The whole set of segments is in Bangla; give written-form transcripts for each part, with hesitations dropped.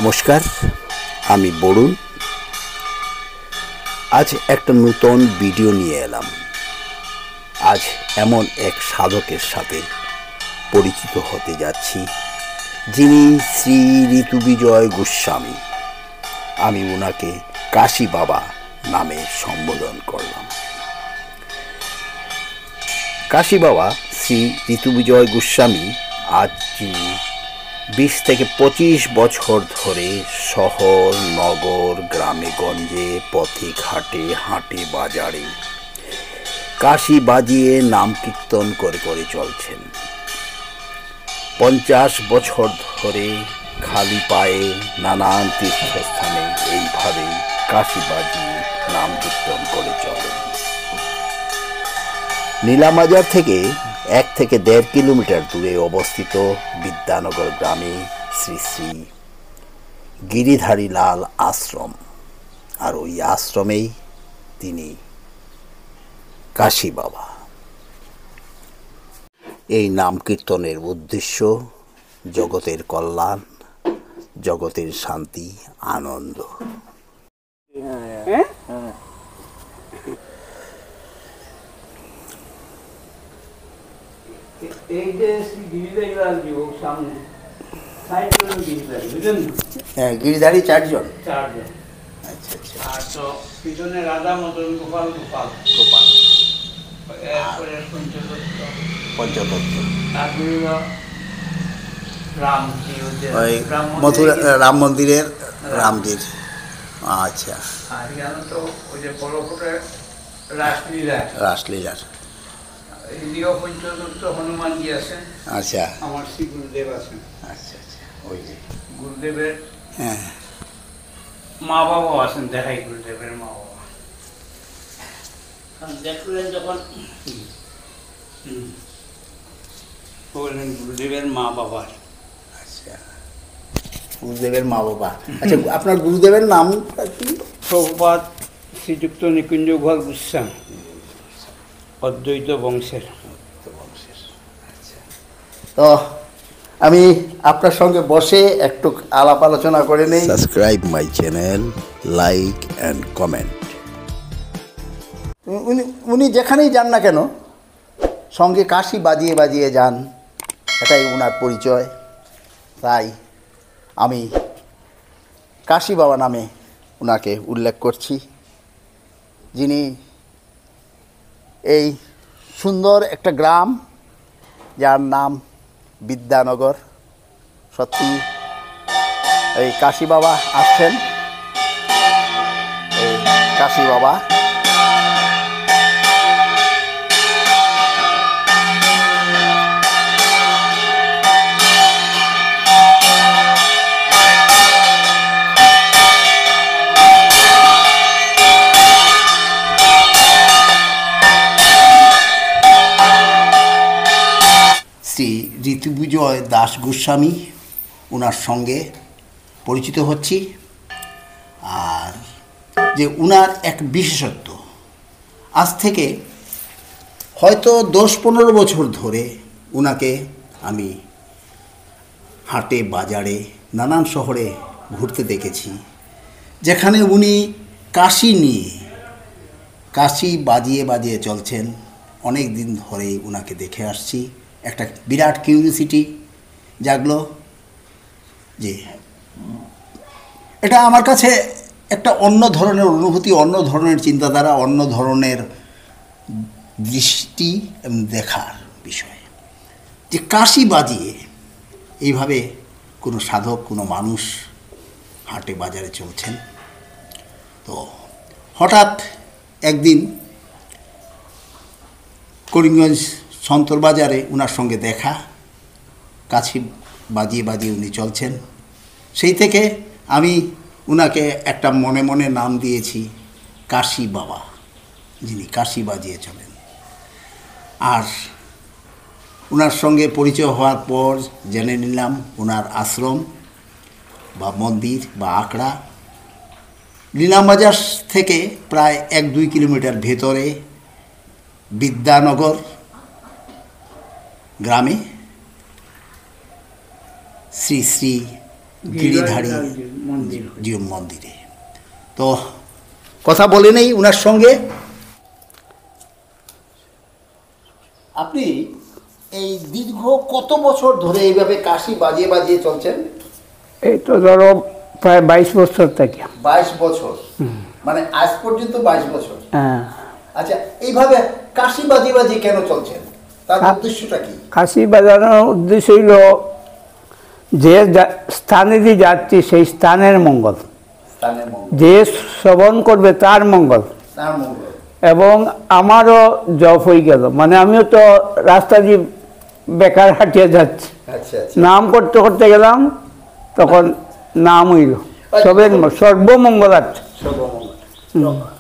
নমস্কার, আমি বরুণ। আজ একটা নতুন ভিডিও নিয়ে এলাম। আজ এমন এক সাধকের সাথে পরিচিত হতে যাচ্ছি, যিনি শ্রী ঋতুবিজয় গোস্বামী। আমি ওনাকে কাশী বাবা নামে সম্বোধন করলাম। কাশী বাবা শ্রী ঋতুবিজয় গোস্বামী আজ যিনি 20 থেকে 25 বছর ধরে শহর নগর গ্রামে গঞ্জে পথে ঘাটে হাটে বাজারে কাশি বাজিয়ে নাম কীর্তন করে করে চলছেন। 50 বছর ধরে খালি পায়ে নানান তীর্থস্থানে এইভাবে কাশি বাজিয়ে নাম কীর্তন করে চলেন। নীলামাজার থেকে 1 থেকে 1.5 কিলোমিটার দূরে অবস্থিত বিদ্যানগর গ্রামে শ্রী শ্রী গিরিধারী লাল আশ্রম, আর ওই আশ্রমেই তিনি কাশী বাবা। এই নাম কীর্তনের উদ্দেশ্য জগতের কল্যাণ, জগতের শান্তি, আনন্দ। গিরিধারী 4 জন। আচ্ছা আচ্ছা। আর তো পিছনে রাধা মদন গোপাল গোপাল গোপাল এরপরে পঞ্চতত্ত্ব। তারপরে রামজি ওই মথুরা রাম মন্দিরের রামজির। আচ্ছা। আর এখানে তো ওই যে বড়পুরে রাসলীলা রাসলীলার। এদিকেও পঞ্চতত্ত্ব হনুমানজি আছেন। আচ্ছা। আমার শ্রী গুরুদেব আছেন। আচ্ছা আচ্ছা। ওই যে গুরুদেবের হ্যাঁ মা বাবাও আছেন, দেখাই গুরুদেবের মা বাবা দেখলেন যখন বললেন গুরুদেবের মা বাবার। আচ্ছা, গুরুদেবের মা বাবা। আচ্ছা, আপনার গুরুদেবের নাম কি? প্রভুপাদ শ্রীযুক্ত নিকুঞ্জ গোপাল গোস্বামী, অদ্বৈত বংশের। আচ্ছা, তো আমি আপনার সঙ্গে বসে একটু আলাপ আলোচনা করে নেই। Subscribe my channel, like and comment. উনি যেখানেই যান না কেন সঙ্গে কাশি বাজিয়ে বাজিয়ে যান, এটাই ওনার পরিচয়। তাই আমি কাশী বাবা নামে ওনাকে উল্লেখ করছি, যিনি এই সুন্দর একটা গ্রাম যার নাম বিদ্যানগর। সত্যি এই কাশী বাবা আসছেন, এই কাশী বাবা শ্রী ঋতুবিজয় দাস গোস্বামী, ওনার সঙ্গে পরিচিত হচ্ছি। আর যে ওনার এক বিশেষত্ব, আজ থেকে হয়তো 10-15 বছর ধরে ওনাকে আমি হাটে বাজারে নানান শহরে ঘুরতে দেখেছি, যেখানে উনি কাশি নিয়ে কাশি বাজিয়ে বাজিয়ে চলছেন। অনেক দিন ধরেই ওনাকে দেখে আসছি। একটা বিরাট কিউরিওসিটি জাগলো যে এটা আমার কাছে একটা অন্য ধরনের অনুভূতি, অন্য ধরনের চিন্তাধারা, অন্য ধরনের দৃষ্টি এবং দেখার বিষয়, যে কাশি বাজিয়ে এইভাবে কোনো সাধক, কোনো মানুষ হাটে বাজারে চলছেন। তো হঠাৎ একদিন করিমগঞ্জ সন্তর বাজারে ওনার সঙ্গে দেখা, কাশি বাজিয়ে বাজিয়ে উনি চলছেন। সেই থেকে আমি ওনাকে একটা মনে মনে নাম দিয়েছি কাশী বাবা, যিনি কাশি বাজিয়ে চলেন। আর ওনার সঙ্গে পরিচয় হওয়ার পর জেনে নিলাম ওনার আশ্রম বা মন্দির বা আখড়া নীলামবাজার থেকে প্রায় 1-2 কিলোমিটার ভেতরে বিদ্যানগর গ্রামে শ্রী শ্রী গিরিধারী মন্দির জিউ মন্দিরে। তো কথা বলে নেই ওনার সঙ্গে। আপনি এই দীর্ঘ কত বছর ধরে এইভাবে কাশি বাজিয়ে বাজিয়ে চলছেন? এই তো ধরো প্রায় 22 বছর থেকে। 22 বছর, মানে আজ পর্যন্ত 22 বছর। হ্যাঁ, আচ্ছা, এইভাবে কাশি বাজিয়ে বাজিয়ে কেন চলছেন, তার উদ্দেশ্যটা কি? কাশি বাজানোর উদ্দেশ্য হইল যে স্থানে যে যাচ্ছি সেই স্থানের মঙ্গল, স্থানের মঙ্গল, যে শ্রবণ করবে তার মঙ্গল, তার মঙ্গল। এবং আমারও জব হয়ে গেল। মানে আমিও তো রাস্তা দিয়ে বেকার হাঁটিয়ে যাচ্ছি, আচ্ছা আচ্ছা। নাম করতে করতে গেলাম, তখন নাম হইল সবের সর্বমঙ্গলার্থে। সর্বমঙ্গল।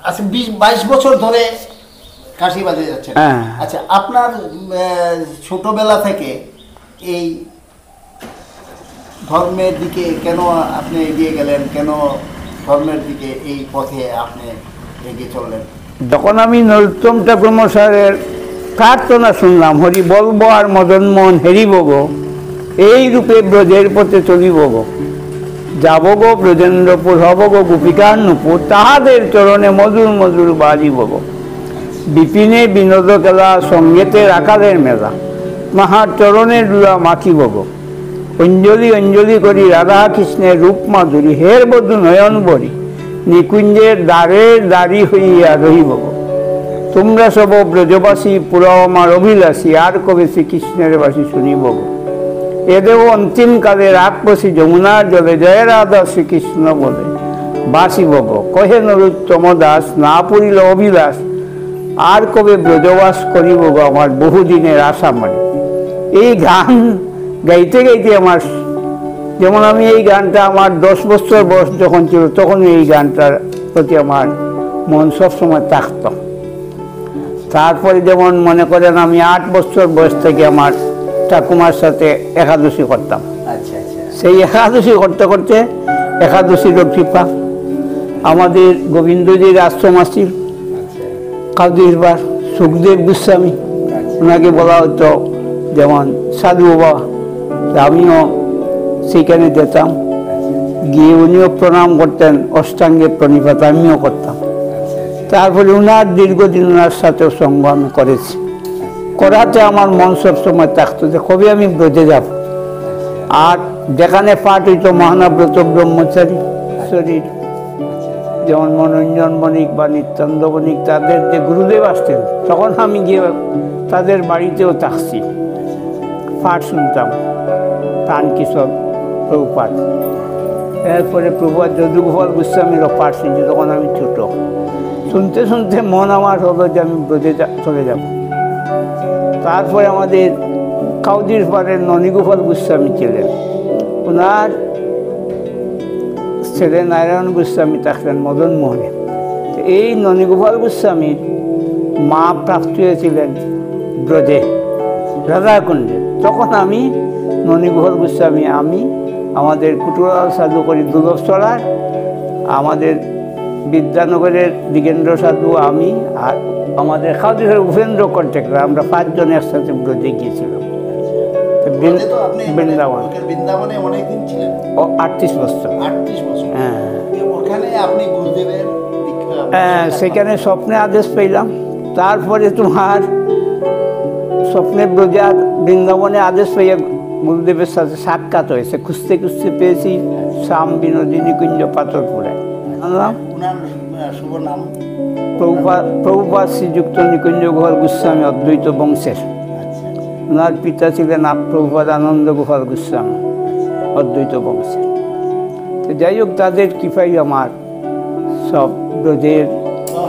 আচ্ছা, 22 বছর ধরে কাশি বাজিয়ে যাচ্ছেন। হ্যাঁ। আচ্ছা, আপনার ছোটবেলা থেকে এই ধর্মের দিকে কেন আপনি এগিয়ে গেলেন, কেন ধর্মের দিকে এই পথে আপনি এগিয়ে চললেন? যখন আমি নরোত্তম ঠাকুর মশাইয়ের প্রার্থনা শুনলাম, হরি বলব আর মদন মোহন হেরিব গো, এই রূপে ব্রজের পথে চলিব গো, যাব গো ব্রজেন্দ্রপুর, হব গো গোপিকার নূপুর, তাহাদের চরণে মধুর মধুর বাজিব গো, বিপিনে বিনোদ খেলা, সঙ্গেতে রাখালের মেলা, মাহার চরণের দুলা মাখিব গো, অঞ্জলি অঞ্জলি করি রাধা কৃষ্ণের রূপ মাধুরী, হের বধূ নয়ন বরি, নিকুঞ্জের দ্বারের দাঁড়ি হইয়া রহিব গো, তোমরা সব ব্রজবাসী পুরা আমার অভিলাষী, আর কবে শ্রীকৃষ্ণের বাসী শুনিব গো, এদেব অন্তিমকালে রাক্ষসী যমুনার জলে, জয় রাধা শ্রীকৃষ্ণ বলে বাসিব গো, কহে নরোত্তম দাস, না পুরিল অভিলাষ, আর কবে ব্রজবাস করিব গো, আমার বহুদিনের আশা মানে। এই গান গাইতে গাইতে আমার, যেমন আমি এই গানটা আমার 10 বছর বয়স যখন ছিল, তখন এই গানটার প্রতি আমার মন সবসময় থাকত। তারপরে যেমন মনে করেন আমি 8 বছর বয়স থেকে আমার ঠাকুমার সাথে একাদশী করতাম। আচ্ছা আচ্ছা। সেই একাদশী করতে করতে একাদশীর কৃপা, আমাদের গোবিন্দজির আশ্রম আসছিল কাউদিরবার, সুখদেব গোস্বামী, ওনাকে বলা হতো যেমন সাধু বাবা, আমিও সেখানে যেতাম, গিয়ে উনিও প্রণাম করতেন, অষ্টাঙ্গে প্রণিপাত আমিও করতাম। তারপরে উনার দীর্ঘদিন ওনার সাথেও সঙ্গ আমি করেছি, করাতে আমার মন সবসময় থাকতো যে কবে আমি ব্রজে যাব। আর যেখানে পাঠ হইতো মহানাব্রত ব্রহ্মচারী শরীর, যেমন মনোরঞ্জন বণিক বা নিত্যানন্দ বণিক, তাদের যে গুরুদেব আসতেন, তখন আমি গিয়ে তাদের বাড়িতেও থাকছি, পাঠ শুনতাম, প্রাণ কিশোর প্রভুপাঠ। এরপরে প্রভুপাদ যদুগোপাল গোস্বামীরও পাঠ শুনছি, তখন আমি ছোট। শুনতে শুনতে মন আমার হলো যে আমি ব্রজে চলে যাব। তারপরে আমাদের কাউদির পাড়ের ননীগোপাল গোস্বামী ছিলেন, ওনার ছেলে নারায়ণ গোস্বামী থাকলেন মদন মোহনে। এই ননীগোপাল গোস্বামীর মা প্রাপ্ত হয়েছিলেন ব্রজে রাধাকুণ্ডে। তখন আমি ননীগোপাল গোস্বামী, আমি আমাদের কুটুরাল সাধু করি দুলভচড়ার, আমাদের বিদ্যানগরের দিগেন্দ্র সাধু, আমি আর আমাদের খাউদির উপেন্দ্র কন্ট্রাক্টর, আমরা 5 জন একসাথে ব্রজে গিয়েছিলাম বৃন্দাবন। বৃন্দাবনে অনেকদিন ছিলেন? 38 বছর। 38 বছর। হ্যাঁ, ওখানে আপনি গুরুদেবের হ্যাঁ, সেখানে স্বপ্নে আদেশ পেলাম। তারপরে তোমার স্বপ্নে ব্রজে বৃন্দাবনে আদেশ পেয়ে গুরুদেবের সাথে সাক্ষাৎ হয়েছে, খুঁজতে খুঁজতে পেয়েছি শ্যাম বিনোদিনী কুঞ্জ পাথরপুরে। শুভ নাম প্রভুপাদ শ্রীযুক্ত নিকুঞ্জ গোপাল গোস্বামী, অদ্বৈত বংশের। ওনার পিতা ছিলেন প্রভুপাদ আনন্দ গোপাল গোস্বামী, অদ্বৈত বংশের। তো যাই হোক, তাদের কৃপাই আমার সব ব্রজের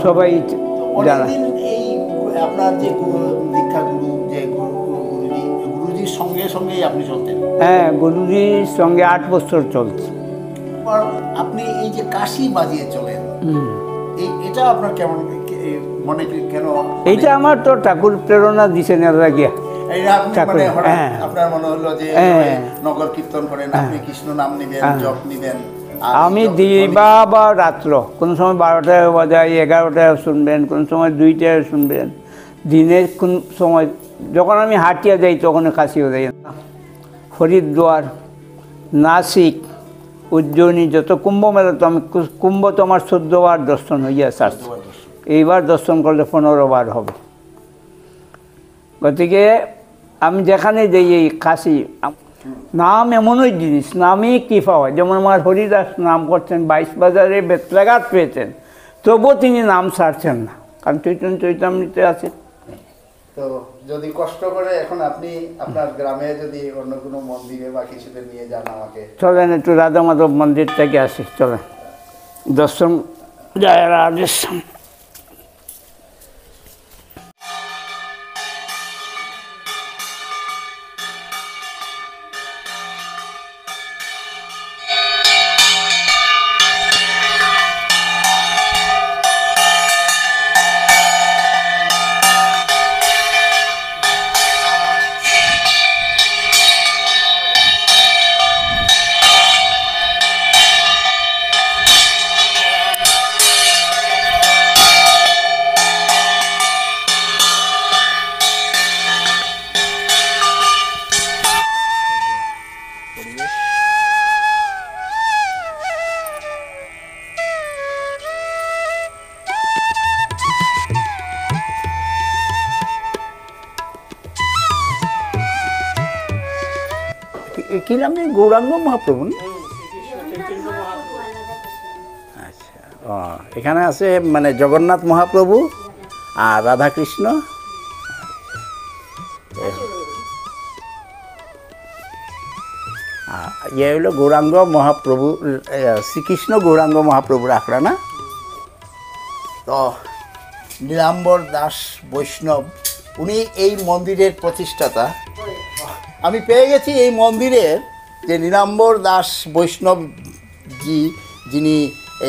সবাই জানা। এই আপনার যে দীক্ষা গুরু, যে গুরুজির সঙ্গে সঙ্গেই আপনি চলতেন? হ্যাঁ, গুরুজির সঙ্গে 8 বছর চলছে। আপনি এই যে কাশি বাজিয়ে চলেন, এটা আপনার কেমন মনে, কেন? এইটা আমার তো ঠাকুর প্রেরণা দিছেন গিয়া। আপনার মনে হলো যে নগর কীর্তন করেন, আপনি কৃষ্ণ নাম নিবেন, জপ নিবেন। আমি দিবা বা রাত্র, কোন সময় 12টায় বাজাই, 11টায় শুনবেন, কোন সময় 2টায় শুনবেন। দিনের কোন সময় যখন আমি হাঁটিয়া যাই তখন কাশি হয়ে যাই। হরিদ্বার, নাসিক, উজ্জয়িনী যত কুম্ভ মেলা, তো আমি কুম্ভ তো আমার 14 বার দর্শন হইয়া আসছে, এইবার দর্শন করলে 15 বার হবে। গতিকে আমি যেখানে যাই এই কাশি, নাম এমনই জিনিস, নামই কৃপা হয়। যেমন আমার হরিদাস নাম করছেন, 22 বাজারে বেত্রাঘাত পেয়েছেন, তবুও তিনি নাম ছাড়ছেন না, কারণ চৈতন্য চৈতামৃতে আছে। তো যদি কষ্ট করে এখন আপনি আপনার গ্রামে যদি অন্য কোনো মন্দিরে বা কিছুতে নিয়ে যান আমাকে। চলেন একটু রাধা মাধব মন্দির থেকে আসি, চলেন দর্শন যায় রাধেশ্যাম। কি নামে? গৌরাঙ্গ মহাপ্রভু না? আচ্ছা, ও এখানে আছে মানে জগন্নাথ মহাপ্রভু আর রাধাকৃষ্ণ। ইয়ে হলো গৌরাঙ্গ মহাপ্রভু, শ্রীকৃষ্ণ গৌরাঙ্গ মহাপ্রভুর আখড়া না? তো নীলাম্বর দাস বৈষ্ণব, উনি এই মন্দিরের প্রতিষ্ঠাতা। আমি পেয়ে গেছি এই মন্দিরের যে নীলাম্বর দাস বৈষ্ণব যিনি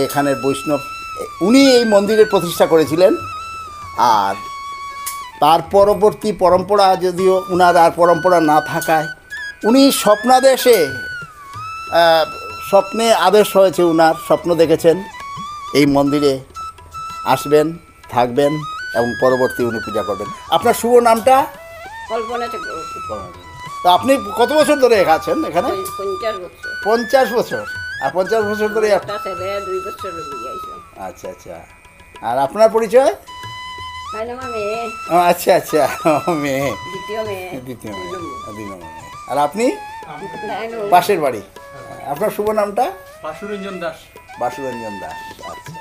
এখানের বৈষ্ণব, উনি এই মন্দিরের প্রতিষ্ঠা করেছিলেন। আর তার পরবর্তী পরম্পরা, যদিও উনার আর পরম্পরা না থাকায়, উনি স্বপ্নাদেশে, স্বপ্নে আদেশ হয়েছে, উনার স্বপ্ন দেখেছেন এই মন্দিরে আসবেন, থাকবেন এবং পরবর্তী উনি পূজা করবেন। আপনার শুভ নামটা? কল্পনা চক্রবর্তী। তো আপনি কত বছর ধরে আছেন এখানে? 50 বছর। 50 বছর। আর 50 বছর ধরে একটা ছেলে 2 বছর বিয়ে হয়েছে। আচ্ছা আচ্ছা। আর আপনার পরিচয়? তাই না, আমার মেয়ে, ও আচ্ছা আচ্ছা, মেয়ে, দ্বিতীয় মেয়ে। দ্বিতীয় মেয়ে, দুই নম্বর মেয়ে। আর আপনি? নাইনু। পাশের বাড়ি। আপনার শুভ নামটা? বাসুরঞ্জন দাস। বাসুরঞ্জন দাস। আচ্ছা।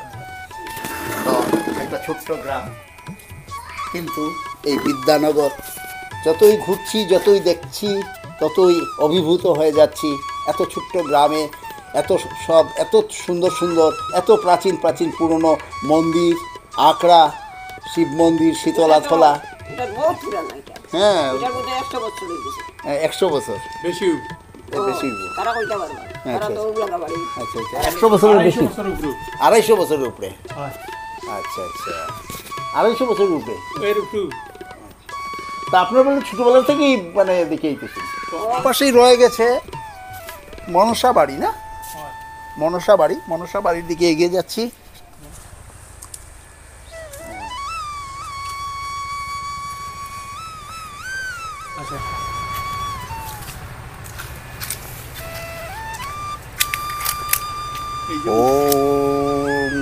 তো একটা ছোট্ট গ্রাম, কিন্তু এই বিদ্যানগর যতই ঘুরছি, যতই দেখছি, ততই অভিভূত হয়ে যাচ্ছি। এত ছোট্ট গ্রামে এত সুন্দর সুন্দর, এত প্রাচীন প্রাচীন পুরনো মন্দির, আখড়া, শিব মন্দির, শীতলাথলা। এটা বহুত পুরানো এটা। হ্যাঁ, এটার মধ্যে 100 বছর হয়ে গেছে। 100 বছর বেশি। বেশি। তারা কইতে পারবে না, তারা তো ওগুলা বাড়ি। আচ্ছা আচ্ছা, 100 বছরের বেশি, 250 বছরের উপরে। হয়। আচ্ছা আচ্ছা, 250 বছরের উপরে। এর উপর। তা আপনার বলে ছোটোবেলা থেকেই মানে দেখে আইতেছেন। পাশেই রয়ে গেছে মনসা বাড়ি না? মনসা বাড়ি, মনসা বাড়ির দিকে এগিয়ে যাচ্ছি। আচ্ছা। ওম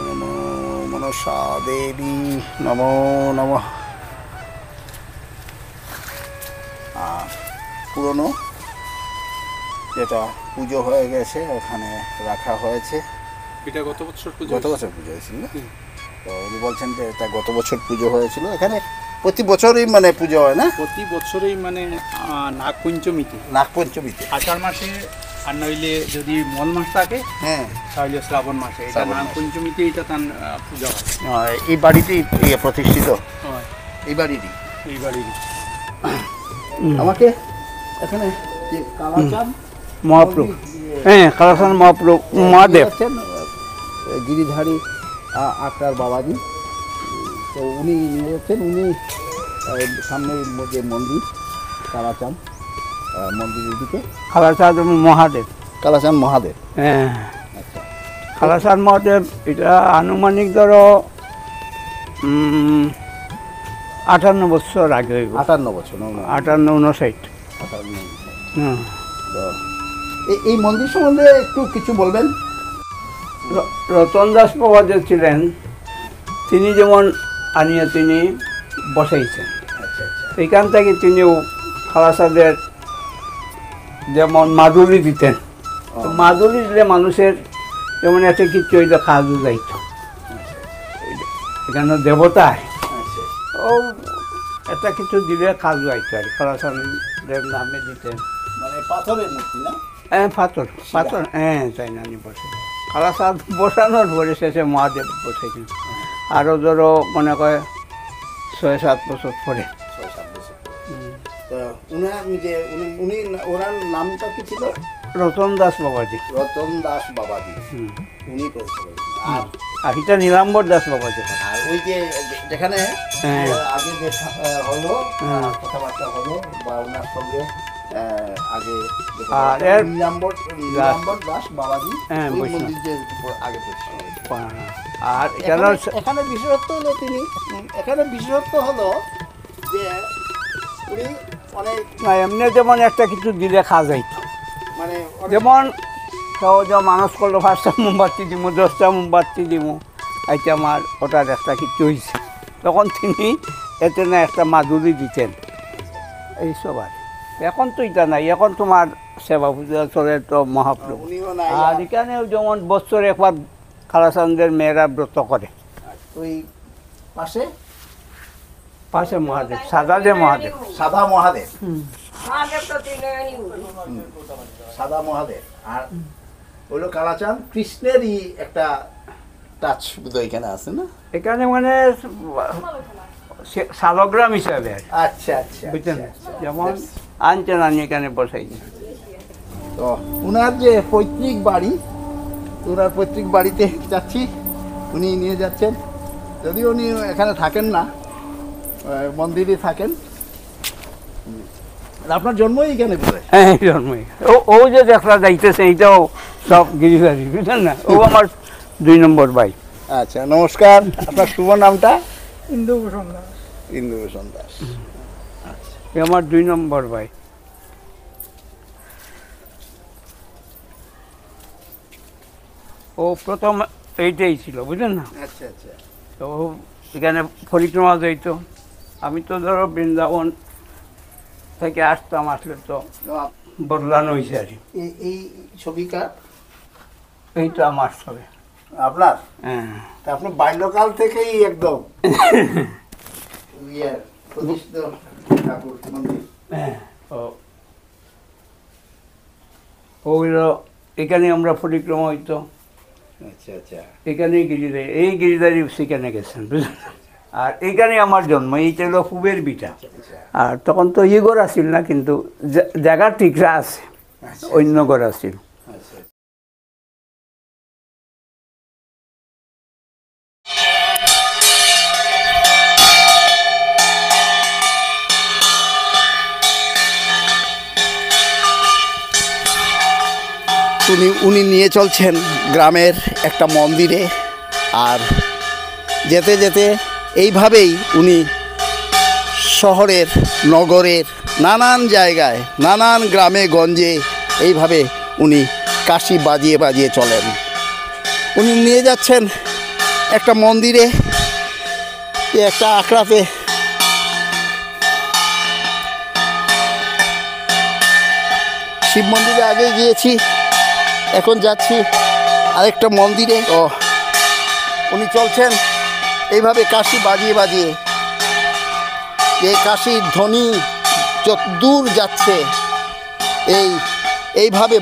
নমো মনসা দেবী নমো নমঃ। পুরনো যেটা পুজো হয়ে গেছে ওখানে রাখা হয়েছে। এটা গত বছর পুজো। গত বছর পুজো হয়েছিল না? তো উনি বলছেন যে এটা গত বছর পুজো হয়েছিল। এখানে প্রতি বছরই মানে পুজো হয় না? প্রতি বছরই মানে নাগপঞ্চমীতে, নাগপঞ্চমীতে, আষাঢ় মাসে, আর নইলে যদি মল মাস থাকে হ্যাঁ, তাহলে শ্রাবণ মাসে। এটা শ্রাবণ মাসে। নাগপঞ্চমীতে এটা তার পূজা হয়। এই বাড়িতেই প্রতিষ্ঠিত, হয় এই বাড়িরই। এই বাড়ির। আমাকে এখানে যে কালাচাঁদ মহাপ্রভু, হ্যাঁ, কালাচাঁদ মহাপ্রভু, মহাদেব। আছেন, গিরিধারী আখড়ার বাবাজি। তো উনি নিয়ে যাচ্ছেন, উনি সামনে যে মন্দির কালাচাঁদ মন্দিরের দিকে। কালাচাঁদ মহাদেব, কালাচাঁদ মহাদেব। হ্যাঁ, আচ্ছা, কালাচাঁদ মহাদেব। এটা আনুমানিক ধরো 58 বছর আগে হইব। 58 বছর, 58, 59। 58। হ্যাঁ, তো এই মন্দির সম্বন্ধে একটু কিছু বলবেন? রতন দাস বাবা যে ছিলেন, তিনি যেমন আনিয়ে তিনি বসাইছেন, আচ্ছা আচ্ছা এইখান থেকে তিনিও খালাসাদের যেমন মাদুলি দিতেন। তো মাদুলি দিলে মানুষের যেমন একটা কিছু হইলে খাওয়া যাইত, এখানে দেবতায় আচ্ছা ও একটা কিছু দিলে খাওয়া যাইত আর খালাসাদের নামে দিতেন। মানে পাথরের মূর্তি না? হ্যাঁ পাথর পাথর, হ্যাঁ তাই না বসে খালাসাদ বসানোর পরে শেষে মহাদেব বসেছেন। আরও ধরো মনে করে 6-7 বছর পরে 6-7 বছর। তো উনি ওনার নামটা কি ছিল? রতন দাস বাবাজি। রতন দাস বাবাজি, উনি করেছিলেন। আর এটা নীলাম্বর দাস বাবাজি। আর ওই যে যেখানে হ্যাঁ। আগে যে হলো কথাবার্তা হলো বা ওনার সঙ্গে আগে যে আর এর নীলাম্বর দাস বাবাজি, হ্যাঁ, ওই বৈষ্ণব। মন্দির যে আগে প্রতিষ্ঠা হয়েছে। আর এখানে এখানে বিশেষত্ব হলো এখানে বিশেষত্ব হলো যে উনি অনেক না এমনি যেমন একটা কিছু দিলে খাওয়া যাইত, মানে যেমন কেউ যে মানুষ করলো 5টা মোমবাতি দিব, 10টা মোমবাতি দিব, এইটা আমার ওটার একটা কিছু হয়েছে, তখন তিনি এতে না একটা মাদুরি দিতেন এইসব। আর এখন তো এটা নাই, এখন তোমার সেবা পূজা চলে তো মহাপ্রভু। উনিও নাই। আর এখানেও যেমন বছরে একবার খালাসানদের মেয়েরা ব্রত করে। ওই পাশে পাশে মহাদেব, সাদা যে মহাদেব। সাদা মহাদেব, মহাদেব তো তিনজনই উঠে। সাদা মহাদেব। আর হলো কালাচাঁদ কৃষ্ণেরই একটা টাচ বোধহয় এখানে আছে না? এখানে মানে শালগ্রাম হিসাবে আর কি। আচ্ছা আচ্ছা বুঝছেন, আচ্ছা, যেমন আচ্ছা। আনছেন আনি এখানে বসাইছি। তো ওনার যে পৈতৃক বাড়ি, ওনার পৈতৃক বাড়িতে যাচ্ছি, উনি নিয়ে যাচ্ছেন। যদিও উনি এখানে থাকেন না, মন্দিরে থাকেন। আর আপনার জন্মই এখানে পড়ে? হ্যাঁ জন্মই। ও যে দেখরা যাইতেছে এইটাও সব গিরিধারী, বুঝলেন না? ও আমার 2 নম্বর ভাই। আচ্ছা, নমস্কার। আপনার শুভ নামটা? ইন্দুভূষণ দাস। ইন্দুভূষণ দাস। এ আমার 2 নম্বর ভাই। ও প্রথম এইটাই ছিল, বুঝলেন না? আচ্ছা আচ্ছা তো ও এখানে পরিক্রমা যাইত। আমি তো ধরো বৃন্দাবন থেকে আসতাম, আসলে তো তো বদলানো হয়েছে আর কি। এই ছবিটা এইটা আমার ছবি। আপনার? হ্যাঁ। তা আপনার বাল্যকাল থেকেই একদম প্রতিষ্ঠিত ঠাকুর মন্দির। হ্যাঁ, ওগুলো এখানে আমরা পরিক্রমা হইতো, আচ্ছা আচ্ছা এখানেই গিরিধারী, এই গিরিধারী সেখানে গেছেন, বুঝলেন? আর এইখানে আমার জন্ম, এইটা হলো খুবের বিটা। আর তখন তো ঘর আসিল না, কিন্তু জায়গা ঠিকরা আছে, অন্য ঘর আসিল। আচ্ছা। উনি নিয়ে চলছেন গ্রামের একটা মন্দিরে। আর যেতে যেতে এইভাবেই উনি শহরের নগরের নানান জায়গায়, নানান গ্রামে গঞ্জে এইভাবে উনি কাশি বাজিয়ে বাজিয়ে চলেন। উনি নিয়ে যাচ্ছেন একটা মন্দিরে, একটা আখড়াতে। শিব মন্দিরে আগে গিয়েছি, এখন যাচ্ছি আরেকটা মন্দিরে। ও উনি চলছেন এইভাবে কাশি বাজিয়ে বাজিয়ে। এই কাশির ধ্বনি যত দূর যাচ্ছে, এইভাবে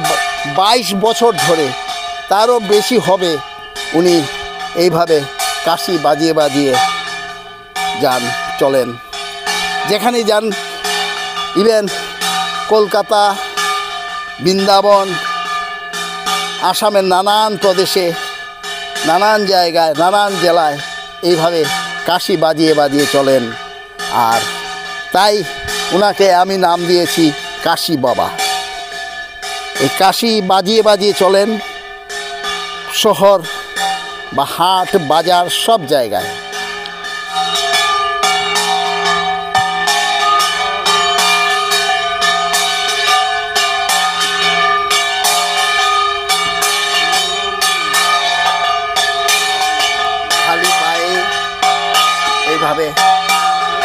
22 বছর ধরে, তারও বেশি হবে, উনি এইভাবে কাশি বাজিয়ে বাজিয়ে যান, চলেন। যেখানে যান, ইভেন কলকাতা, বৃন্দাবন, আসামের নানান প্রদেশে, নানান জায়গায়, নানান জেলায় এইভাবে কাশি বাজিয়ে বাজিয়ে চলেন। আর তাই ওনাকে আমি নাম দিয়েছি কাশি বাবা। এই কাশি বাজিয়ে বাজিয়ে চলেন শহর বা হাট বাজার সব জায়গায়।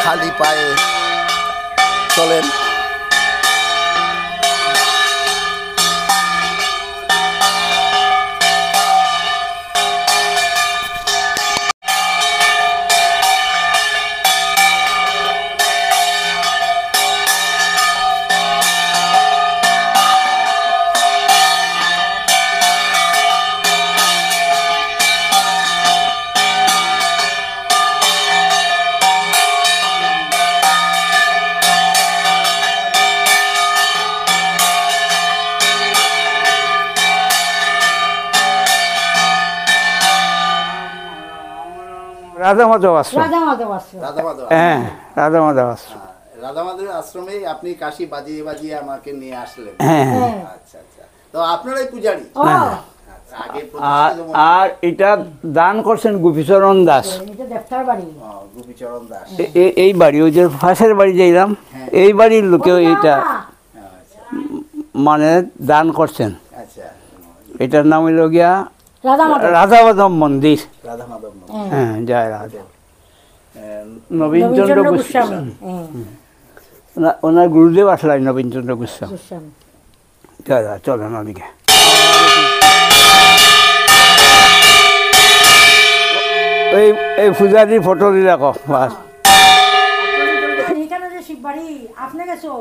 খালি পায়ে চলেন। রাধা মাধব আশ্রম, রাধা মাধব আশ্রম। রাধা মাধব, হ্যাঁ রাধা মাধব আশ্রম, রাধা মাধবের আশ্রমে আপনি কাশি বাজিয়ে বাজিয়ে আমাকে নিয়ে আসলেন। হ্যাঁ। আচ্ছা আচ্ছা, তো আপনারাই পূজারি? ও, আচ্ছা, আগে আর প্রতিষ্ঠিত আর এটা দান করছেন গোপীচরণ দাস। এটা দেবতার বাড়ি। গোপীচরণ দাস। এই বাড়ি, ওই যে ফাঁসের বাড়ি যাইলাম, এই বাড়ির লোকেও এইটা আচ্ছা মানে দান করছেন। আচ্ছা, এটার নাম হইল গিয়া রাধা মাধব। রাধা মাধব মন্দির। রাধা মাধব মন্দির। হ্যাঁ, জয় রাধা। আহ, নবীনচন্দ্র নবীনচন্দ্র গোস্বামী, গোস্বামী। ওনার গুরুদেব আসলাই নবীনচন্দ্র গোস্বামী। গোস্বামী। জয় রাধা, চলেন ওদিকে। এই পূজারির ফটো দিলে কো বাস। এখানে যে শিববাড়ি আপনি গেছো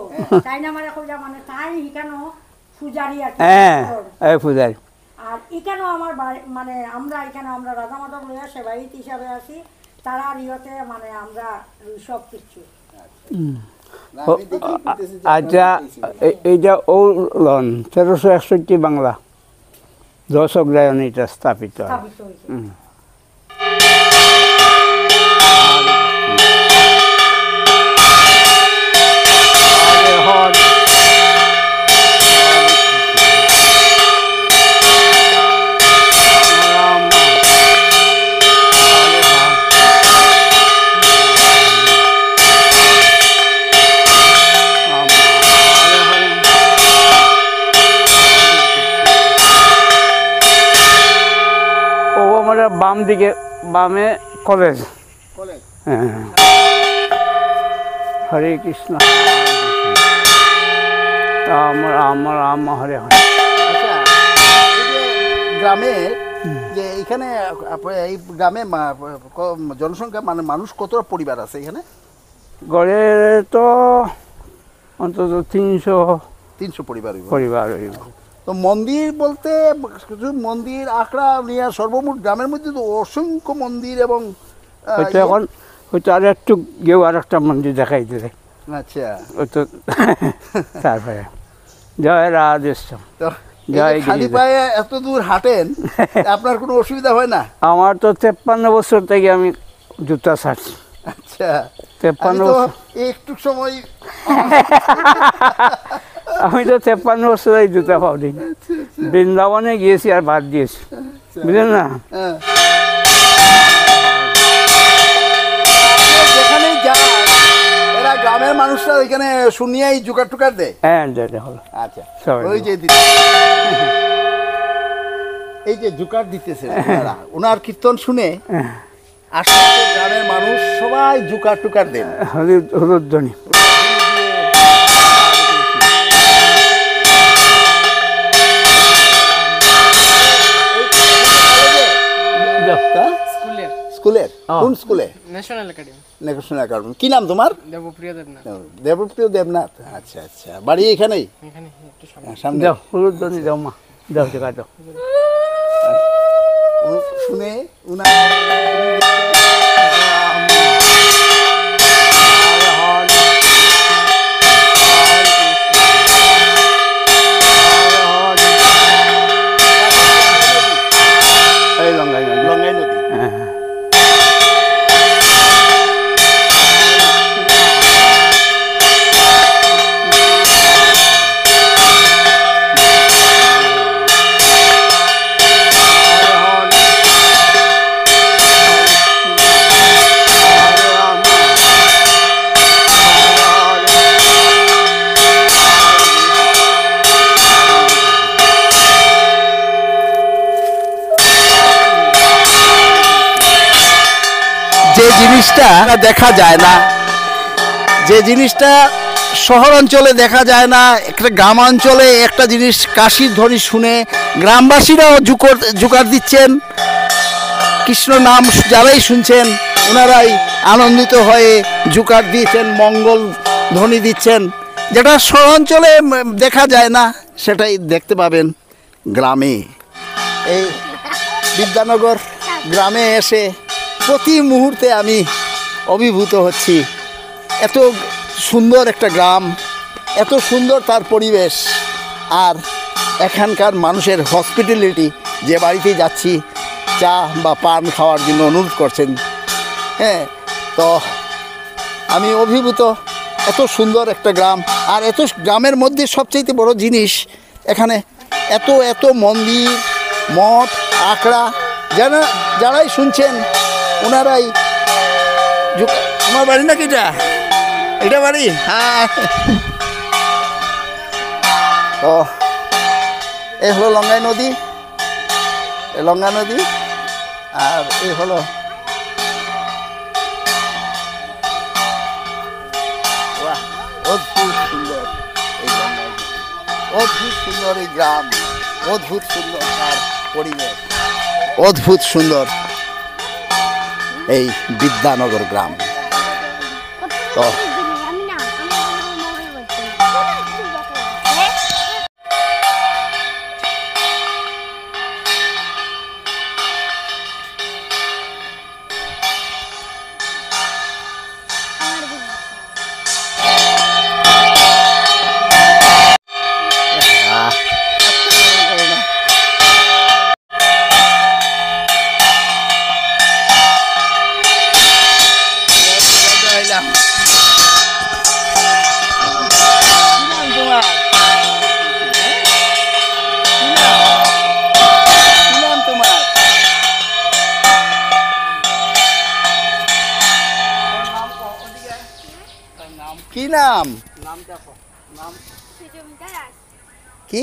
তাই না, আমার কইলা মানে তাই এখানে পূজারি আর কি। হ্যাঁ, এই পূজারি। আর এখানেও আমার বাড়ি মানে আমরা এখানে আমরা রাধা মাধব লইয়া সেবায়িত হিসাবে আছি, তারা ইয়তে মানে আমরা সব কিছু। না, আমি দেখেই বুঝতেছি যে আচ্ছা, আপনারা এইটা ওলন 1361 বাংলা 10 অগ্রায়ণে এটা স্থাপিত হয়। স্থাপিত হয়েছে। ও আমরা বাম দিকে, বামে কলেজ। কলেজ। হ্যাঁ, হরে কৃষ্ণ, রাম রাম রাম হরে হরে। আচ্ছা, এই যে গ্রামে যে এখানে এই গ্রামে জনসংখ্যা মানে মানুষ কতটা পরিবার আছে এখানে? গড়ে তো অন্তত 300 পরিবার হইব। পরিবার হইব। তো মন্দির বলতে শুধু মন্দির আখড়া নিয়ে সর্বমোট গ্রামের মধ্যে তো অসংখ্য মন্দির এবং হয়তো এখন হয়তো আর একটু গেও আর একটা মন্দির দেখাই দিলে। আচ্ছা, ওই তো তারপরে জয় রাধেশ্যাম। তো এই যে জয় খালি গিরিধর। পায়ে এত দূর হাঁটেন, আপনার কোনো অসুবিধা হয় না? আমার তো 53 বছর থেকে আমি জুতা ছাড়ছি। আচ্ছা, 53 আমি তো বছর, একটু সময় আমি তো 53 বছর এই জুতা পাওনি। বৃন্দাবনে গিয়েছি আর বাদ দিয়েছি, বুঝলেন না? হ্যাঁ। যেখানেই যান এরা গ্রামের মানুষরা ওইখানে শুনিয়াই জোগাড় টুকার দেয়। হ্যাঁ, যেটা হলো আচ্ছা, সবাই ওই যে এই যে জোগাড় দিতেছে ওনারা, ওনার কীর্তন শুনে আশেপাশে গ্রামের মানুষ সবাই জোগাড় টুকার দেন। হলুধ্বনি। স্কুলের কোন স্কুলে? National academy. National academy. কি নাম তোমার? দেবপ্রিয় দেবনাথ। দেবপ্রিয় দেবনাথ। আচ্ছা আচ্ছা, বাড়ি এখানেই এখানে একটু সামনে। সামনে? দাও হলুধ্বনি দাও মা, দাও জায়গা দাও। শুনে উনার এই লঙ্গাই নদী। লঙ্গাই নদী। হ্যাঁ, যে জিনিসটা দেখা যায় না যে জিনিসটা শহর অঞ্চলে দেখা যায় না, একটা গ্রামাঞ্চলে একটা জিনিস কাশির ধ্বনি শুনে গ্রামবাসীরাও জোগাড় দিচ্ছেন, কৃষ্ণ নাম যারাই শুনছেন ওনারাই আনন্দিত হয়ে জোগাড় দিয়েছেন, মঙ্গল ধ্বনি দিচ্ছেন, যেটা শহরাঞ্চলে দেখা যায় না, সেটাই দেখতে পাবেন গ্রামে। এই বিদ্যানগর গ্রামে এসে প্রতি মুহূর্তে আমি অভিভূত হচ্ছি। এত সুন্দর একটা গ্রাম, এত সুন্দর তার পরিবেশ, আর এখানকার মানুষের হসপিটালিটি। যে বাড়িতেই যাচ্ছি চা বা পান খাওয়ার জন্য অনুরোধ করছেন। হ্যাঁ, তো আমি অভিভূত। এত সুন্দর একটা গ্রাম, আর এত গ্রামের মধ্যে সবচেয়ে বড় জিনিস এখানে এত এত মন্দির, মঠ, আখড়া, যারাই শুনছেন ওনারাই। তোমার বাড়ি নাকি এটা বাড়ি? হ্যাঁ। তো এই হলো লঙ্গাই নদী, লঙ্গা নদী, আর এই হলো অদ্ভুত সুন্দর এই লঙ্গা, অদ্ভুত সুন্দর এই গ্রাম, অদ্ভুত সুন্দর তার পরিবেশ, অদ্ভুত সুন্দর এই বিদ্যানগর গ্রাম। তো কি নাম? কি?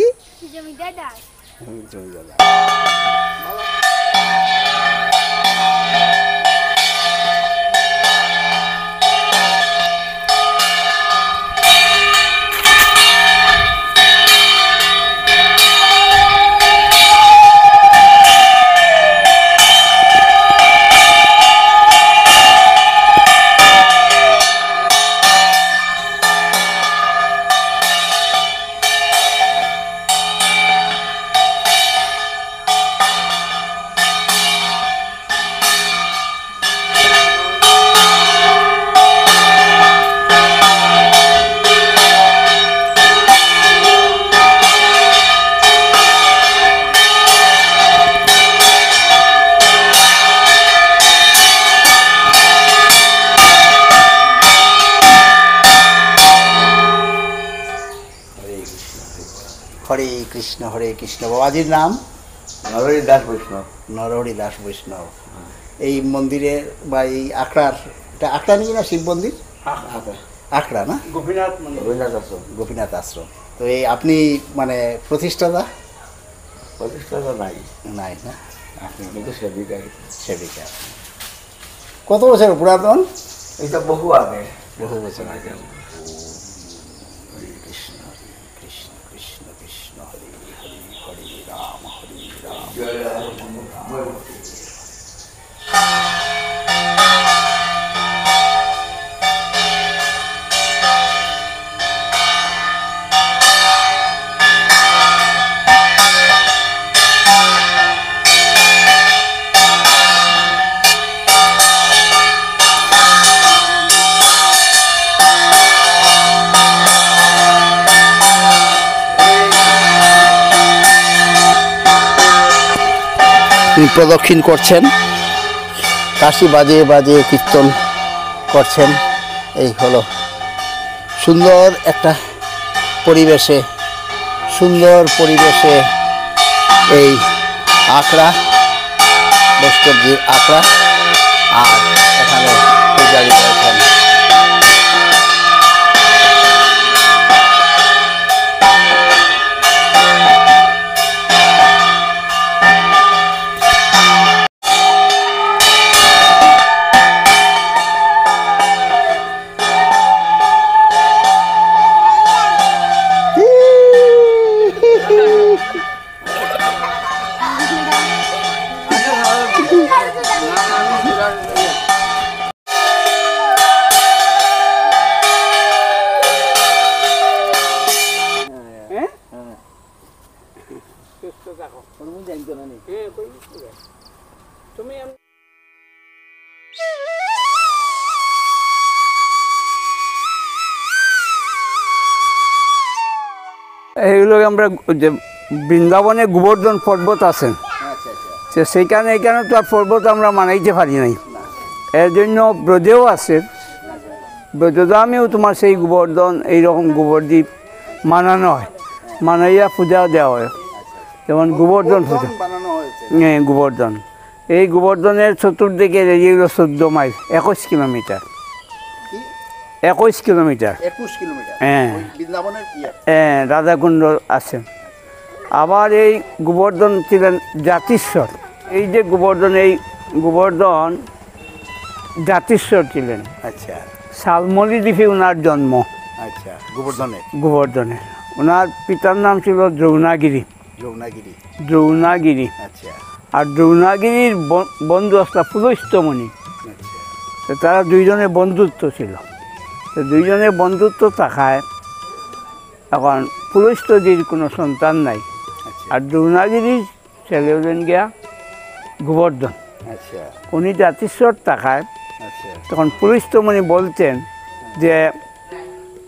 হরে কৃষ্ণ। বাবাজির নাম? নরহরি দাস বৈষ্ণব। নরহরি দাস বৈষ্ণব। এই মন্দিরের বা এই আখড়ার, এটা আখড়া নাকি না শিব মন্দির? আখড়া না? গোপীনাথ আশ্রম। গোপীনাথ আশ্রম। তো এই আপনি মানে প্রতিষ্ঠাতা? প্রতিষ্ঠাতা নাই না, আপনি কিন্তু সেবিকা। কত বছর পুরাতন? এটা বহু আগে, বহু বছর আগে। তিনি প্রদক্ষিণ করছেন, কাশি বাজিয়ে বাজিয়ে কীর্তন করছেন। এই হলো সুন্দর একটা পরিবেশে, সুন্দর পরিবেশে এই আখড়া, বৈষ্ণবজির আখড়া, আর এখানে পূজারী রয়েছেন। তুমি এইগুলো আমরা যে বৃন্দাবনে গোবর্ধন পর্বত আছেন, আচ্ছা আচ্ছা তো সেইখানে এখানে তো আর পর্বত আমরা মানাইতে পারি নাই, এর জন্য ব্রজেও আছে। ব্রজধামেও তোমার সেই গোবর্ধন এইরকম গোবরদ্বীপ মানানো হয়, মানাইয়া পূজা দেওয়া হয়, যেমন গোবর্ধন পূজা। বানানো হয়েছে। হ্যাঁ, গোবর্ধন। এই গোবর্ধনের চতুর্দিকে এগুলো 14 মাইল, 21 কিলোমিটার। কি 21 কিলোমিটার। 21 কিলোমিটার। হ্যাঁ। ওই বৃন্দাবনের কি হ্যাঁ, রাধাকুণ্ড আছেন। আবার এই গোবর্ধন ছিলেন জাতিস্বর। এই যে গোবর্ধন, এই গোবর্ধন জাতিস্বর ছিলেন। আচ্ছা শালমলি দ্বীপে ওনার জন্ম। আচ্ছা গোবর্ধনের গোবর্ধনের ওনার পিতার নাম ছিল দ্রৌণাগিরি। যমুনাগিরি। দ্রৌণাগিরি। আচ্ছা আর দ্রৌণাগিরির বন্ধু আসলা পুলস্তমণি। আচ্ছা তো তারা দুইজনের বন্ধুত্ব ছিল। তো দুইজনের বন্ধুত্ব থাকায় এখন পুলস্তজির কোনো সন্তান নাই। আচ্ছা আর দ্রৌণাগিরির ছেলে হলেন গিয়া গোবর্ধন। আচ্ছা উনি জাতিস্বর থাকায় আচ্ছা তখন পুলস্তমণি বলতেন যে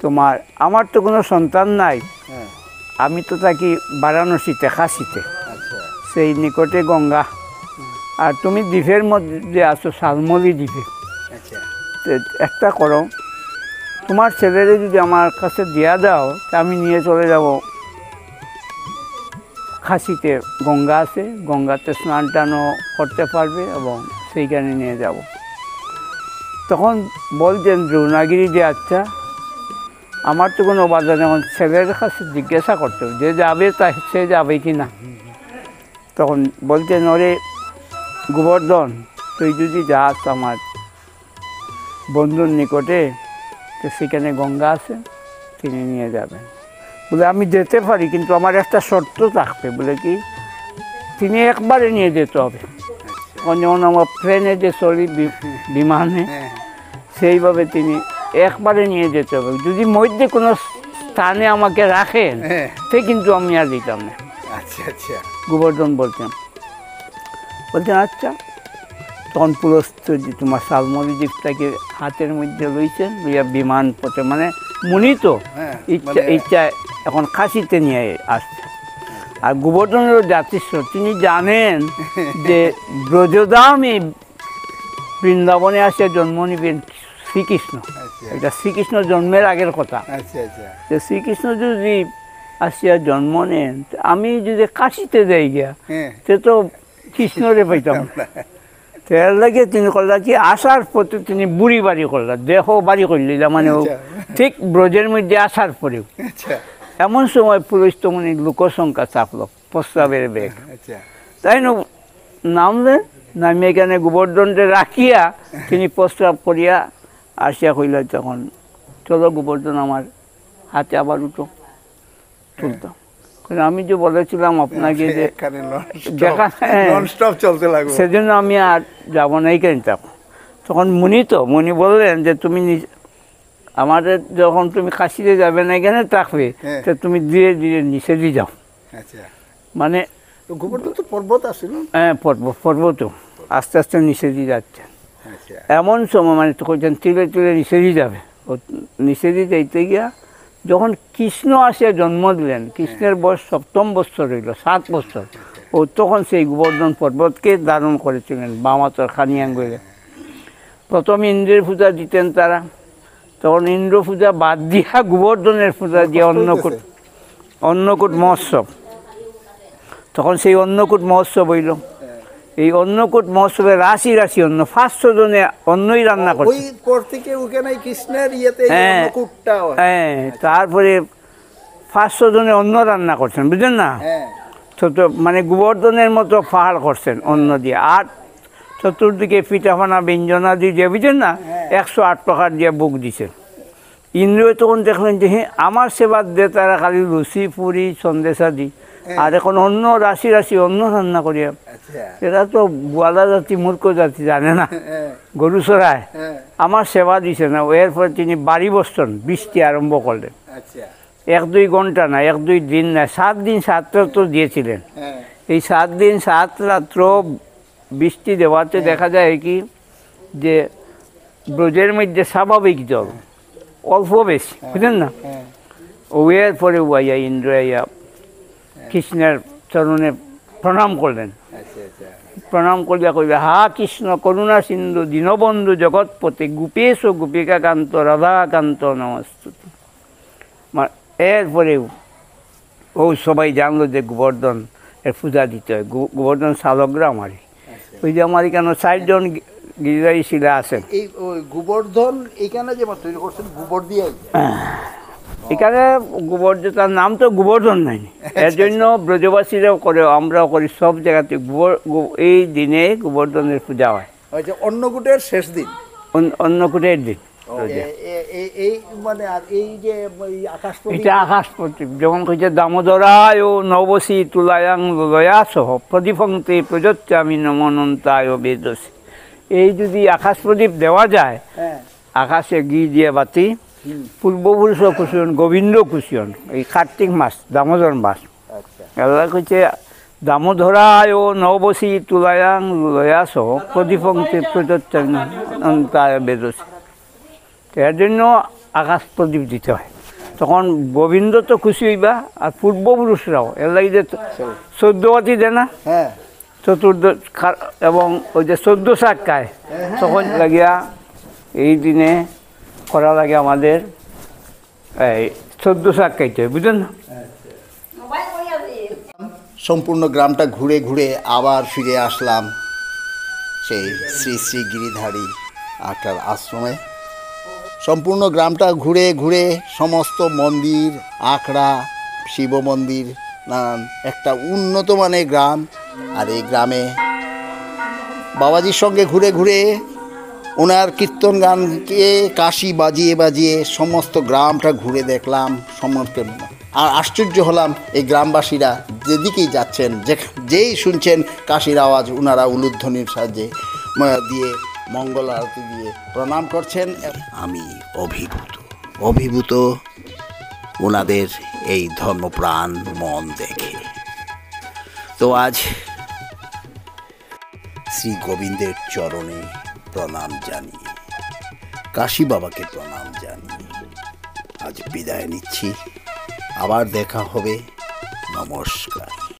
তোমার আমার তো কোনো সন্তান নাই, হ্যাঁ আমি তো থাকি বারাণসীতে, কাশীতে, আচ্ছা সেই নিকটে গঙ্গা, আর তুমি দ্বীপের মধ্যে আছো শালমলি দ্বীপে। আচ্ছা তো একটা করো, তোমার ছেলেরে যদি আমার কাছে দেওয়া দাও তা আমি নিয়ে চলে যাব কাশীতে, গঙ্গা আছে, গঙ্গাতে স্নান টানও করতে পারবে এবং সেইখানে নিয়ে যাব। তখন বলছেন দ্রৌণাগিরি যে আচ্ছা আমার তো কোনো বাধা নেই, এখন ছেলের কাছে জিজ্ঞাসা করতে হবে, যে যাবে তা সে যাবে কি না। তখন বলছেন ওরে গোবর্ধন, তুই যদি যাস আমার বন্ধুর নিকটে, তো সেখানে গঙ্গা আছে, তিনি নিয়ে যাবেন। বলে আমি যেতে পারি, কিন্তু আমার একটা শর্ত থাকবে। বলে কি? তিনি একবারে নিয়ে যেতে হবে। তখন যেমন আমার ট্রেনে যে চলি, বিমানে, সেইভাবে তিনি একবারে নিয়ে যেতে হবে। যদি মধ্যে কোনো স্থানে আমাকে রাখেন, সে কিন্তু আমি আর দিতাম না। আচ্ছা আচ্ছা গোবর্ধন বলছেন আচ্ছা। তখন পুলস্তজি তোমার শালমলি দ্বীপটাকে হাতের মধ্যে লইছেন, লইয়া বিমান পথে, মানে মুনি তো হ্যাঁ, ইচ্ছা এখন কাশীতে নিয়ে আসছে। আর গোবর্ধনেরও জাতিস্বর, তিনি জানেন যে ব্রজধামে বৃন্দাবনে আসে জন্ম নিবেন শ্রীকৃষ্ণ। এটা শ্রীকৃষ্ণ জন্মের আগের কথা। আচ্ছা আচ্ছা যে শ্রীকৃষ্ণ যদি আসিয়া জন্ম নেন, আমি যদি কাশীতে যাই গিয়া, হ্যাঁ সে তো কৃষ্ণরে পাইতাম না। এর লাগে তিনি করলেন কি, আসার পথে তিনি বুড়ি বাড়ি করলেন, দেহ বাড়ি করলিলা, মানে ঠিক ব্রজের মধ্যে আসার পরেও। আচ্ছা এমন সময় পুলস্তমণির লোকসংখ্যা চাপলো, প্রস্তাবের বেগ। আচ্ছা তাই নামলেন, নামে এখানে গোবর্ধনকে রাখিয়া তিনি প্রস্তাব করিয়া আসিয়া কইল, তখন চলো গোবর্ধন আমার হাতে আবার উঠো, তুলতাম। আমি যে বলেছিলাম আপনাকে যে ননস্টপ চলতে লাগবে, সেজন্য আমি আর যাবো না এইখানে থাকো। তখন মুনি বললেন যে তুমি আমাদের যখন তুমি কাশিতে যাবে না, এখানে থাকবে, তো তুমি ধীরে ধীরে নিচে দিয়ে যাও। আচ্ছা মানে গোবর্ধন তো পর্বত আছে না? হ্যাঁ, পর্বত আস্তে আস্তে নিচে দিয়ে যাচ্ছে। আচ্ছা এমন সময় মানে তো কইছেন তিলে তিলে নিচে দিয়ে যাবে। ও নিচে দিয়ে যাইতে গিয়া যখন কৃষ্ণ আসিয়া জন্ম দিলেন, কৃষ্ণের বয়স 7ম বৎসর হইল, 7 বছর, ও তখন সেই গোবর্ধন পর্বতকে ধারণ করেছিলেন বামাতর খানি আঙ্গুলে। প্রথম ইন্দ্রের পূজা দিতেন তারা, তখন ইন্দ্র পূজা বাদ দিয়া গোবর্ধনের পূজা দিয়ে অন্নকূট মহোৎসব, তখন সেই অন্নকূট মহোৎসব হইল। এই অন্নকূট মহোৎসবে রাশি রাশি অন্ন, 500 জনে অন্নই রান্না করছে। ওই পর থেকে ওখানে কৃষ্ণের ইয়েতে হ্যাঁ হ্যাঁ, তারপরে 500 জনে অন্ন রান্না করছেন, বুঝলেন না? হ্যাঁ ছোট মানে গোবর্ধনের মতো পাহাড় করছেন অন্ন দিয়ে, আর চতুর্দিকে পিঠাপানা ব্যঞ্জনা দিয়ে, বুঝলেন না, 108 প্রকার দিয়ে বুক দিছেন। ইন্দ্র তখন দেখলেন যে হ্যাঁ, আমার সেবার দিয়ে তারা খালি লুচি পুরি সন্দেশাদি, আর এখন অন্য রাশি রাশি অন্ন রান্না করিয়া। এরা তো গোয়ালা জাতি, মূর্খ জাতি, জানে না গরু চড়ায়, আমার সেবা দিছে না। এরপরে তিনি বাড়ি বসছেন, বৃষ্টি আরম্ভ করলেন। 1-2 ঘন্টা না, 1-2 দিন না, 7 দিন 7 রাত দিয়েছিলেন। এই 7 দিন 7 রাত্র বৃষ্টি দেওয়াতে দেখা যায় কি যে ব্রজের মধ্যে স্বাভাবিক জল অল্প বেশি, বুঝলেন না? ওয়ের পরে আইয়া ইন্দ্র আইয়া কৃষ্ণের চরণে প্রণাম করলেন। প্রণাম করিয়া কইবে, হা কৃষ্ণ করুণা সিন্ধু দীনবন্ধু জগৎপতি গোপেশ গোপিকাকান্ত রাধাকান্ত নমস্তুতে। এরপরে ও সবাই জানলো যে গোবর্ধন এর পূজা দিতে হয়। গোবর্ধন শালগ্রাম আর ওই যে আমার এখানে 4 জন গিরিধারী শিলা আছেন। এই ওই গোবর্ধন এইখানে যে তৈরি করছেন গোবর দিয়ে, এখানে তার নাম তো গোবর্ধন নাই, এর জন্য ব্রজবাসীরাও করে, আমরাও করি, সব জায়গাতে এই দিনে গোবর্ধনের পূজা হয়। অন্নকূটের শেষ দিন, অন্নকূটের দিন। এই মানে আর এই যে আকাশ, এটা আকাশ প্রদীপ, যেমন কইছে দামোদরায় ও নবসী তুলায়াং লয়াসহ প্রদীপংতে প্রযচ্ছামি নমনন্তায় বেদসী। এই যদি আকাশ প্রদীপ দেওয়া যায়, আকাশে ঘি দিয়ে বাতি, পূর্বপুরুষ কুশিয়ন গোবিন্দ কুশিয়ন, এই কার্তিক মাস দামোদর মাস, এগুলা কইছে দামোদরায় ও নবসী তুলায়াং লয়াসহ প্রদীপংতে প্রযচ্ছামি নমনন্তায় বেদসী। এর জন্য আকাশ প্রদীপ দিতে হয়। তখন গোবিন্দ তো খুশি হইবা, আর পূর্বপুরুষরাও এর লাগে যে 14 বাতি দেয় না, চতুর্দ এবং ওই যে 14 শাক খায়, তখন লাগিয়া এই দিনে করা লাগে আমাদের এই 14 শাক খাইতে হয়, বুঝলেন না? সম্পূর্ণ গ্রামটা ঘুরে ঘুরে আবার ফিরে আসলাম সেই শ্রী শ্রী গিরিধারী আখড়ার আশ্রমে। সম্পূর্ণ গ্রামটা ঘুরে ঘুরে সমস্ত মন্দির, আখড়া, শিব মন্দির, নানান একটা উন্নত মানের গ্রাম। আর এই গ্রামে বাবাজির সঙ্গে ঘুরে ঘুরে ওনার কীর্তন গানকে কাশি বাজিয়ে বাজিয়ে সমস্ত গ্রামটা ঘুরে দেখলাম। সমস্ত আর আশ্চর্য হলাম, এই গ্রামবাসীরা যেদিকেই যাচ্ছেন, যেই শুনছেন কাশির আওয়াজ, ওনারা উলুধ্বনির সাহায্যে দিয়ে মঙ্গল আরতি দিয়ে প্রণাম করছেন। আমি অভিভূত ওনাদের এই ধর্মপ্রাণ মন দেখে। তো আজ শ্রী গোবিন্দের চরণে প্রণাম জানিয়ে, কাশী বাবাকে প্রণাম জানিয়ে আজ বিদায় নিচ্ছি। আবার দেখা হবে। নমস্কার।